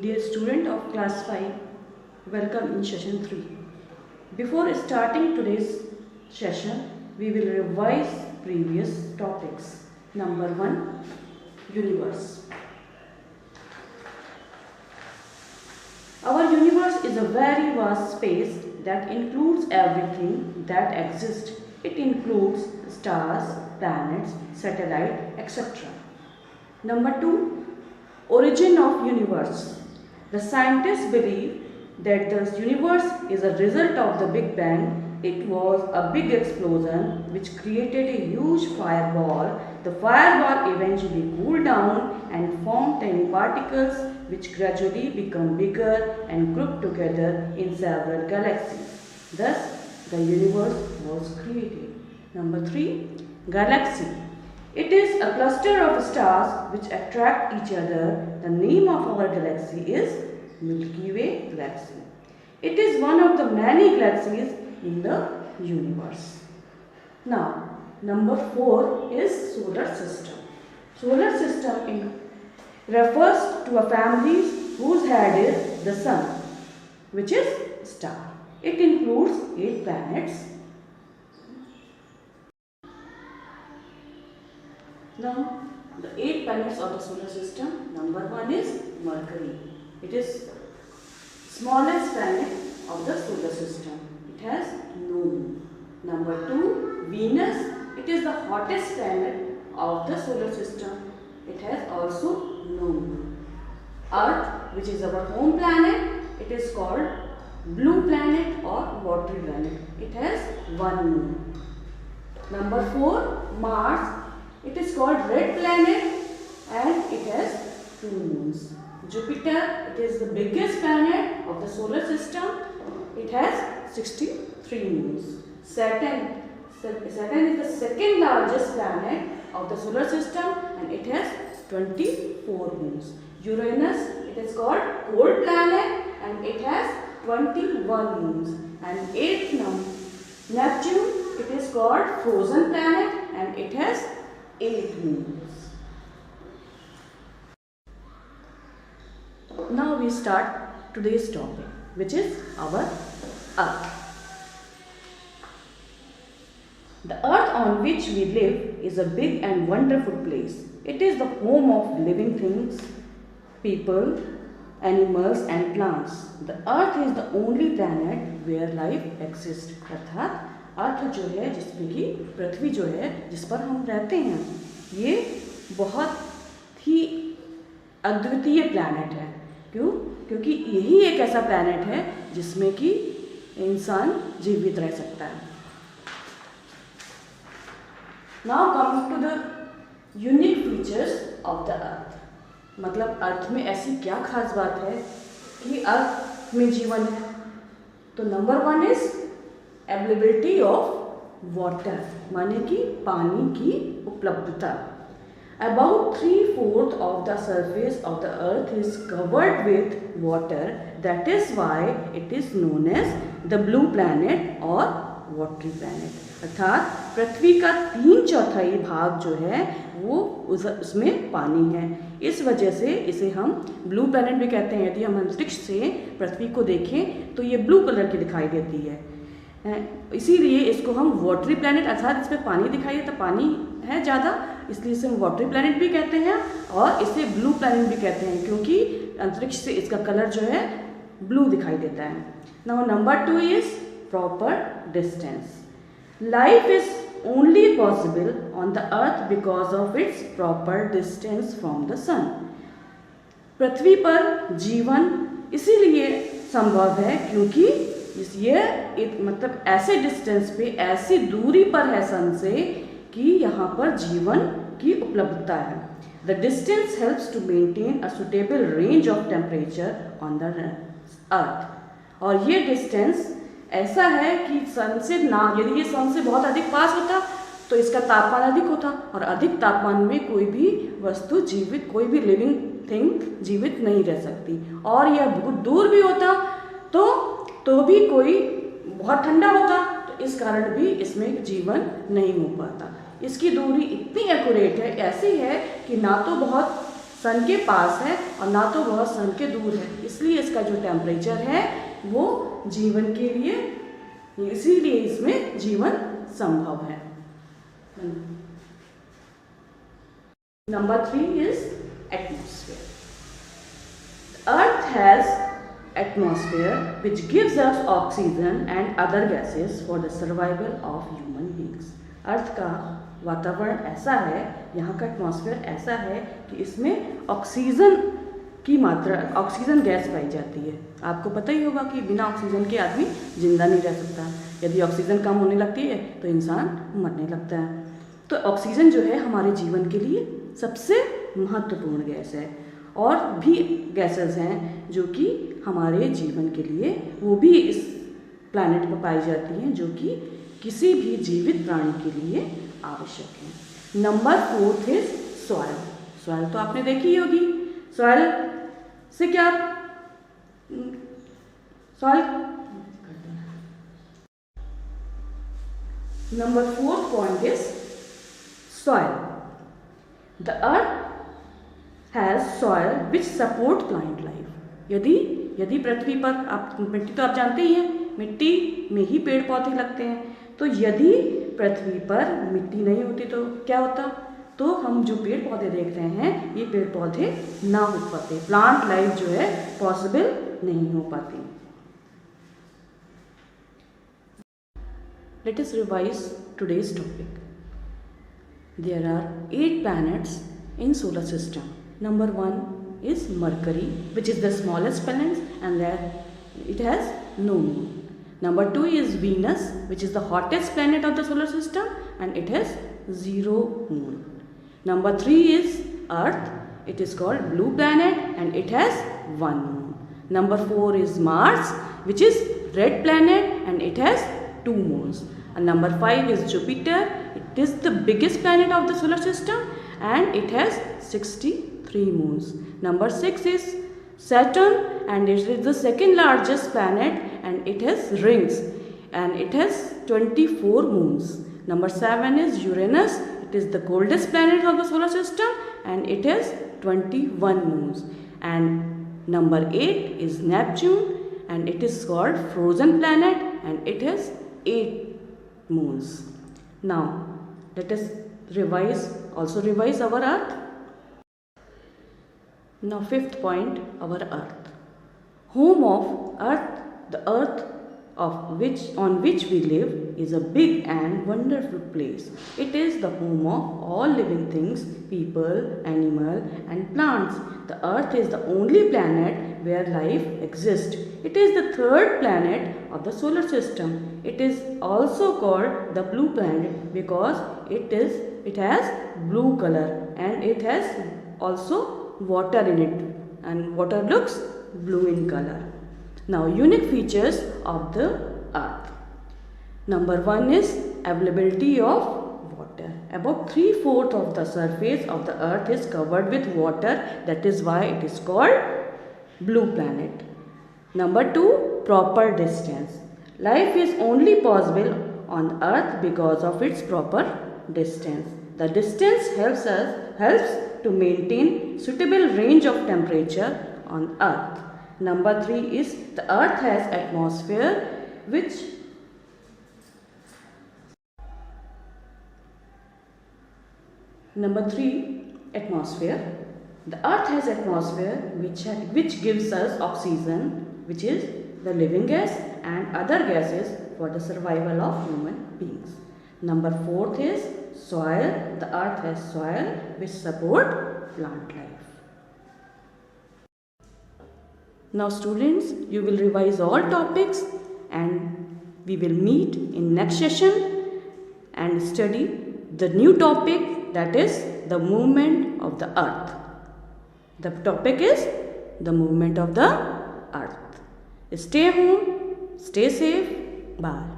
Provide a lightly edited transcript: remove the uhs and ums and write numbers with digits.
Dear student of class 5, welcome in session 3. Before starting today's session, we will revise previous topics. Number 1, universe. Our universe is a very vast space that includes everything that exists. It includes stars, planets, satellites, etc. Number 2, origin of universe. The scientists believe that the universe is a result of the Big Bang. It was a big explosion which created a huge fireball. The fireball eventually cooled down and formed tiny particles which gradually become bigger and grouped together in several galaxies. Thus, the universe was created. Number 3, galaxy. It is a cluster of stars which attract each other. The name of our galaxy is Milky Way galaxy. It is one of the many galaxies in the universe. Now, number 4 is solar system. Solar system refers to a family whose head is the sun, which is star. It includes 8 planets. Now, the 8 planets of the solar system. Number 1 is Mercury. It is smallest planet of the solar system. It has no moon. Number 2, Venus. It is the hottest planet of the solar system. It has also no moon. Earth, which is our home planet, it is called blue planet or watery planet. It has one moon. Number 4, Mars. It is called red planet and it has 2 moons. Jupiter, it is the biggest planet of the solar system. It has 63 moons. Saturn is the second largest planet of the solar system and it has 24 moons. Uranus, it is called cold planet and it has 21 moons. And 8th Neptune, it is called frozen planet and it has 8 moons. Now we start today's topic, which is our Earth. The Earth on which we live is a big and wonderful place. It is the home of living things, people, animals and plants. The Earth is the only planet where life exists. अर्थात अर्थ जो है जिसमें कि पृथ्वी जो है जिस पर हम रहते हैं ये बहुत ही अद्वितीय प्लैनेट है। क्यों? क्योंकि यही एक ऐसा प्लैनेट है जिसमें कि इंसान जीवित रह सकता है। Now coming to the unique features of the earth. मतलब अर्थ में ऐसी क्या खास बात है कि अर्थ में जीवन है। तो number 1 is availability of water, माने कि पानी की उपलब्धता। About 3/4 of the surface of the earth is covered with water. That is why it is known as the blue planet or watery planet. अर्थात पृथ्वी का 3/4 भाग जो है वो उसमें पानी है। इस वजह से इसे हम ब्लू प्लैनेट भी कहते हैं। यदि हम अंतरिक्ष से पृथ्वी को देखें तो ये ब्लू कलर की दिखाई देती है, इसीलिए इसको हम वाटरी प्लैनेट अर्थात इसमें पानी दिखाई देता, पानी है ज़्यादा, इसलिए इसे हम वाटरी प्लैनेट भी कहते हैं और इसे ब्लू प्लैनेट भी कहते हैं क्योंकि अंतरिक्ष से इसका कलर जो है ब्लू दिखाई देता है। Now number 2 is proper distance. Life is only possible on the Earth because of its proper distance from the sun. पृथ्वी पर जीवन इसीलिए संभव है क्योंकि मतलब ऐसे डिस्टेंस पे, ऐसी दूरी पर है सन से कि यहाँ पर जीवन की उपलब्धता है। The distance helps to maintain a suitable range of temperature on the earth. और ये डिस्टेंस ऐसा है कि सन से यदि ये सन से बहुत अधिक पास होता तो इसका तापमान अधिक होता और अधिक तापमान में कोई भी वस्तु जीवित, कोई भी लिविंग थिंग जीवित नहीं रह सकती। और यह बहुत दूर भी होता तो भी कोई बहुत ठंडा होता तो इस कारण भी इसमें जीवन नहीं हो पाता। इसकी दूरी इतनी एक्यूरेट है, ऐसी है कि ना तो बहुत सन के पास है और ना तो वह सन के दूर है, इसलिए इसका जो टेम्परेचर है वो जीवन के लिए, इसीलिए इसमें जीवन संभव है। Number 3 is atmosphere. Earth has atmosphere which gives us oxygen and other gases for the survival of human beings। अर्थ का वातावरण ऐसा है, यहाँ का एटमॉस्फेयर ऐसा है कि इसमें ऑक्सीजन की मात्रा, ऑक्सीजन गैस पाई जाती है। आपको पता ही होगा कि बिना ऑक्सीजन के आदमी जिंदा नहीं रह सकता, यदि ऑक्सीजन कम होने लगती है तो इंसान मरने लगता है। तो ऑक्सीजन जो है हमारे जीवन के लिए सबसे महत्वपूर्ण गैस है, और भी गैसेस हैं जो कि हमारे जीवन के लिए, वो भी इस प्लैनेट पर पाई जाती हैं, जो कि किसी भी जीवित प्राणी के लिए आवश्यक है। Number 4 is soil. सॉइल तो आपने देखी होगी, सॉइल से क्या, soil, number 4th point is soil. The earth has soil which support plant life. यदि पृथ्वी पर, आप मिट्टी तो आप जानते ही हैं, मिट्टी में ही पेड़ पौधे लगते हैं, तो यदि पृथ्वी पर मिट्टी नहीं होती तो क्या होता, तो हम जो पेड़ पौधे देख रहे हैं ये पेड़ पौधे ना हो पाते, प्लांट लाइफ जो है पॉसिबल नहीं हो पाती। Let us revise today's topic. There are 8 planets in solar system. Number 1 is Mercury, which is the smallest planet, and that it has no moon. Number 2 is Venus, which is the hottest planet of the solar system, and it has 0 moon. Number 3 is Earth. It is called blue planet, and it has 1 moon. Number 4 is Mars, which is red planet, and it has 2 moons. And number 5 is Jupiter. It is the biggest planet of the solar system, and it has 63 moons. Number 6 is Saturn, and it is the second largest planet, and it has rings, and it has 24 moons. Number 7 is Uranus. It is the coldest planet of the solar system, and it has 21 moons. And number 8 is Neptune, and it is called frozen planet, and it has 8 moons. Now let us revise our Earth. Now 5th point, our Earth. Home of Earth, the Earth on which we live is a big and wonderful place. It is the home of all living things, people, animal and plants. The Earth is the only planet where life exists. It is the 3rd planet of the solar system. It is also called the blue planet because it has blue color, and it has also water in it, and water looks blue in color. Now unique features of the Earth. Number 1 is availability of water. About 3/4 of the surface of the Earth is covered with water. That is why it is called blue planet. Number 2, proper distance. Life is only possible on Earth because of its proper distance. The distance helps to maintain suitable range of temperature on Earth. Number 3 is the Earth has atmosphere which Number 3, atmosphere. The Earth has atmosphere which gives us oxygen, which is the living gas, and other gases for the survival of human beings. Number 4th is soil. The Earth has soil which support plant life. Now students, you will revise all topics, and we will meet in next session and study the new topic, that is the movement of the Earth. The topic is the movement of the Earth. Stay home, stay safe, bye.